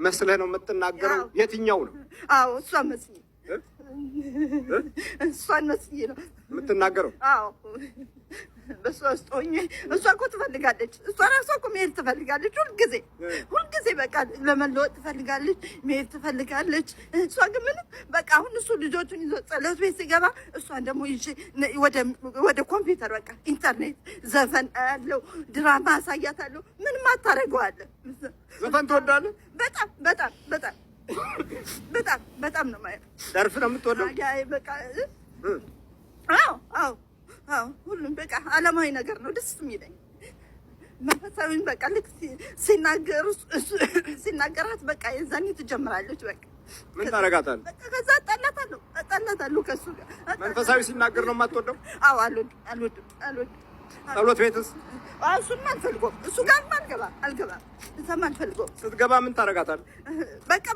መስለህ ነው የምትናገረው? የትኛው ነው? አዎ እሷ መስዬ እሷን መስዬ ነው የምትናገረው? አዎ በሷ ውስጥ ሆኜ እሷ እኮ ትፈልጋለች። እሷ ራሷ እኮ መሄድ ትፈልጋለች። ሁልጊዜ በቃ ለመለወጥ ትፈልጋለች፣ መሄድ ትፈልጋለች። እሷ ግን ምንም በቃ አሁን እሱ ልጆቹን ይዞ ጸሎት ቤት ሲገባ እሷን ደግሞ ይዤ ወደ ኮምፒውተር በቃ ኢንተርኔት ዘፈን ያለው ድራማ አሳያታለሁ። ምንም አታደርገዋለሁ። ዘፈን ትወዳለህ? በጣም በጣም በጣም በጣም በጣም ነው ማለት። ዘርፍ ነው የምትወደው? በቃ አዎ አዎ አዎ ሁሉም በቃ ዓለማዊ ነገር ነው ደስ የሚለኝ። መንፈሳዊን በቃ ልክ ሲናገራት በቃ የዛኔ ትጀምራለች። በቃ ምን ታረጋታለህ? በቃ ከዛ አጣላታለሁ ከእሱ ጋር። መንፈሳዊ ሲናገር ነው የማትወደው? አዎ አልወድም። ጸሎት ቤትስ? እሱን አልፈልገውም። እሱ ጋር አልገባም። እዛም አልፈልገውም። ስትገባ ምን ታረጋታለህ? በቃ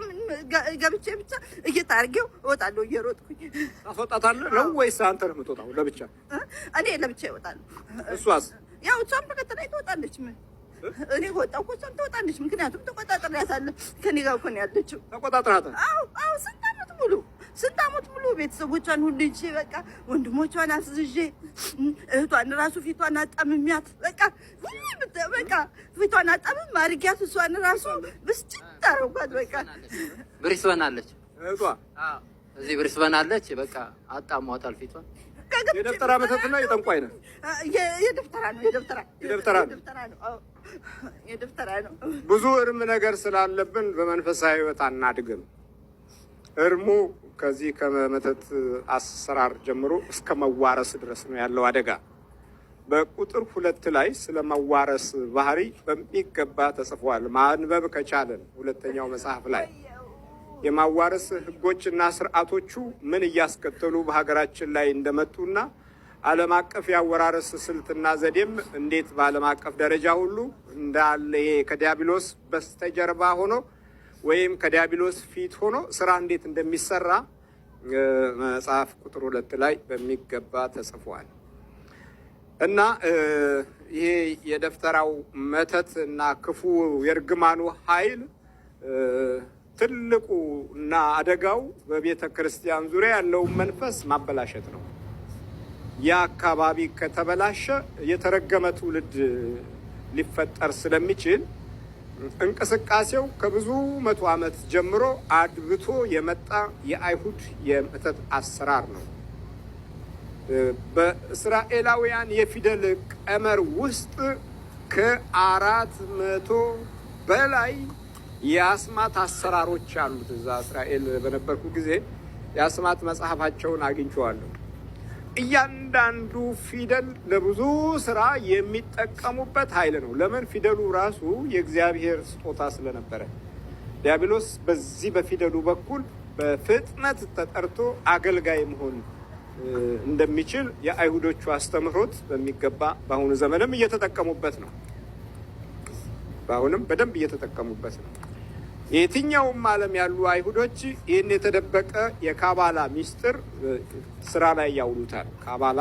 ገብቼ ብቻ እየታርጌው እወጣለሁ እየሮጥኩኝ። ታስወጣታለህ ነው ወይስ አንተ ነህ የምትወጣው ለብቻ? እኔ ለብቻ እወጣለሁ። እሷስ? ያው እሷም በቀጥታ ትወጣለች። እኔ ወጣሁ እኮ እሷም ትወጣለች። ምክንያቱም ተቆጣጥሬያታለሁ። ከእኔ ጋር እኮ ነው ያለችው። ተቆጣጥራታል? አዎ ስንት ዓመት ሙሉ ቤተሰቦቿን ሁሉ ይዤ በቃ ወንድሞቿን አስይዤ እህቷን ራሱ ፊቷን አጣምሚያት በቃ ፊቷን አጣምም አድርጊያት እሷን ራሱ ብስጭት አደረጓት። በቃ ብሪስበን አለች እህቷ እዚህ ብሪስበን አለች። በቃ አጣሟታል ፊቷን። የደብተራ መተትና የጠንቋይ ነው? የደብተራ ነው። ብዙ እርም ነገር ስላለብን በመንፈሳዊ ሕይወት አናድግም። እርሙ ከዚህ ከመተት አሰራር ጀምሮ እስከ መዋረስ ድረስ ነው ያለው አደጋ። በቁጥር 2 ላይ ስለ መዋረስ ባህሪ በሚገባ ተጽፏል። ማንበብ ከቻለን ሁለተኛው መጽሐፍ ላይ የማዋረስ ህጎችና ስርዓቶቹ ምን እያስከተሉ በሀገራችን ላይ እንደመጡና ዓለም አቀፍ ያወራረስ ስልትና ዘዴም እንዴት በዓለም አቀፍ ደረጃ ሁሉ እንዳለ ይሄ ከዲያብሎስ በስተጀርባ ሆኖ ወይም ከዲያብሎስ ፊት ሆኖ ስራ እንዴት እንደሚሰራ መጽሐፍ ቁጥር 2 ላይ በሚገባ ተጽፏል። እና ይሄ የደብተራው መተት እና ክፉ የእርግማኑ ኃይል ትልቁ እና አደጋው በቤተ ክርስቲያን ዙሪያ ያለውን መንፈስ ማበላሸት ነው። ያ አካባቢ ከተበላሸ የተረገመ ትውልድ ሊፈጠር ስለሚችል እንቅስቃሴው ከብዙ መቶ ዓመት ጀምሮ አድብቶ የመጣ የአይሁድ የመተት አሰራር ነው። በእስራኤላውያን የፊደል ቀመር ውስጥ ከ400 በላይ የአስማት አሰራሮች አሉት። እዛ እስራኤል በነበርኩ ጊዜ የአስማት መጽሐፋቸውን አግኝቼዋለሁ። እያንዳንዱ ፊደል ለብዙ ስራ የሚጠቀሙበት ኃይል ነው። ለምን? ፊደሉ ራሱ የእግዚአብሔር ስጦታ ስለነበረ ዲያብሎስ በዚህ በፊደሉ በኩል በፍጥነት ተጠርቶ አገልጋይ መሆን እንደሚችል የአይሁዶቹ አስተምህሮት በሚገባ በአሁኑ ዘመንም እየተጠቀሙበት ነው። በአሁንም በደንብ እየተጠቀሙበት ነው። የትኛውም ዓለም ያሉ አይሁዶች ይህን የተደበቀ የካባላ ሚስጥር ስራ ላይ ያውሉታል። ካባላ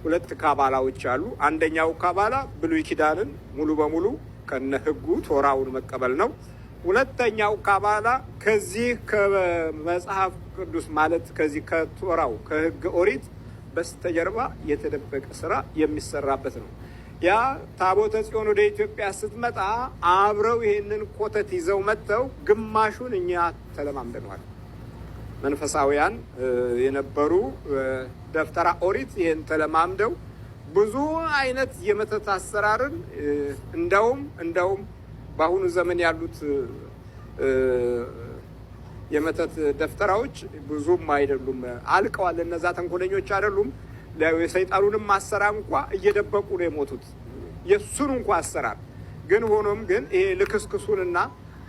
2 ካባላዎች አሉ። አንደኛው ካባላ ብሉይ ኪዳንን ሙሉ በሙሉ ከነ ሕጉ ቶራውን መቀበል ነው። ሁለተኛው ካባላ ከዚህ ከመጽሐፍ ቅዱስ ማለት ከዚህ ከቶራው ከሕገ ኦሪት በስተጀርባ የተደበቀ ስራ የሚሰራበት ነው። ያ ታቦተ ጽዮን ወደ ኢትዮጵያ ስትመጣ አብረው ይሄንን ኮተት ይዘው መጥተው ግማሹን እኛ ተለማምደናል። መንፈሳውያን የነበሩ ደብተራ ኦሪት ይሄን ተለማምደው ብዙ አይነት የመተት አሰራርን እንደውም በአሁኑ ዘመን ያሉት የመተት ደፍተራዎች ብዙም አይደሉም፣ አልቀዋል። እነዛ ተንኮለኞች አይደሉም። የሰይጣኑንም አሰራር እንኳ እየደበቁ ነው የሞቱት፣ የሱን እንኳ አሰራር ግን። ሆኖም ግን ይሄ ልክስክሱንና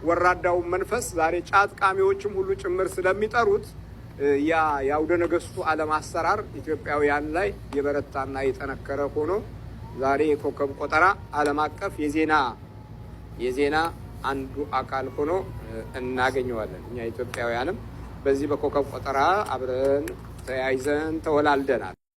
ወራዳውን መንፈስ ዛሬ ጫት ቃሚዎችም ሁሉ ጭምር ስለሚጠሩት ያ የአውደ ነገስቱ ዓለም አሰራር ኢትዮጵያውያን ላይ የበረታና የጠነከረ ሆኖ ዛሬ የኮከብ ቆጠራ ዓለም አቀፍ የዜና አንዱ አካል ሆኖ እናገኘዋለን። እኛ ኢትዮጵያውያንም በዚህ በኮከብ ቆጠራ አብረን ተያይዘን ተወላልደናል።